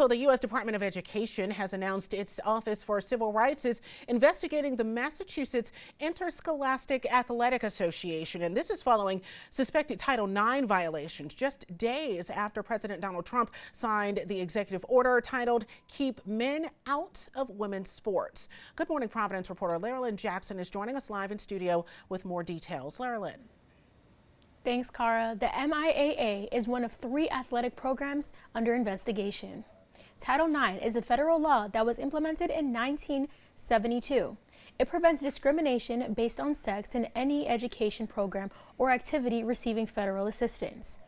So the U.S. Department of Education has announced its Office for Civil Rights is investigating the Massachusetts Interscholastic Athletic Association, and this is following suspected Title IX violations just days after President Donald Trump signed the executive order titled "Keep Men Out of Women's Sports." Good morning, Providence reporter Laralyn Jackson is joining us live in studio with more details. Laralyn. Thanks, Cara. The MIAA is one of 3 athletic programs under investigation. Title IX is a federal law that was implemented in 1972. It prevents discrimination based on sex in any education program or activity receiving federal assistance.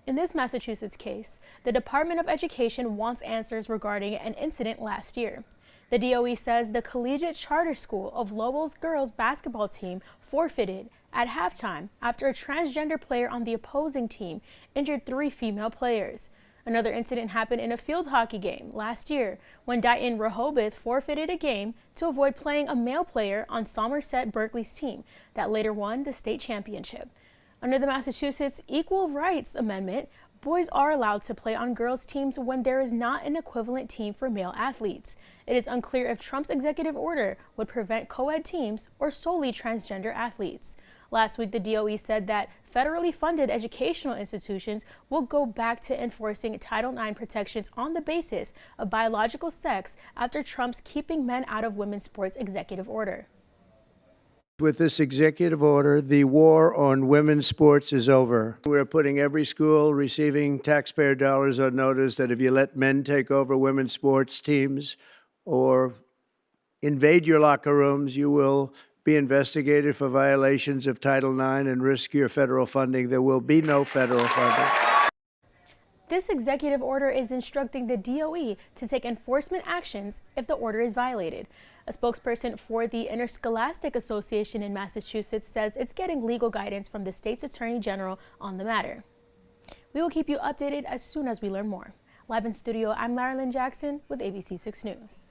In this Massachusetts case, the Department of Education wants answers regarding an incident last year. The DOE says the Collegiate Charter School of Lowell's girls basketball team forfeited at halftime after a transgender player on the opposing team injured 3 female players. Another incident happened in a field hockey game last year when Dighton Rehoboth forfeited a game to avoid playing a male player on Somerset Berkeley's team that later won the state championship. Under the Massachusetts Equal Rights Amendment, boys are allowed to play on girls' teams when there is not an equivalent team for male athletes. It is unclear if Trump's executive order would prevent co-ed teams or solely transgender athletes. Last week, the DOE said that federally funded educational institutions will go back to enforcing Title IX protections on the basis of biological sex after Trump's Keeping Men Out of Women's Sports executive order. With this executive order, the war on women's sports is over. We're putting every school receiving taxpayer dollars on notice that if you let men take over women's sports teams or invade your locker rooms, you will be investigated for violations of Title IX and risk your federal funding. There will be no federal funding. This executive order is instructing the DOE to take enforcement actions if the order is violated. A spokesperson for the Interscholastic Association in Massachusetts says it's getting legal guidance from the state's attorney general on the matter. We will keep you updated as soon as we learn more. Live in studio, I'm Laralyn Jackson with ABC 6 News.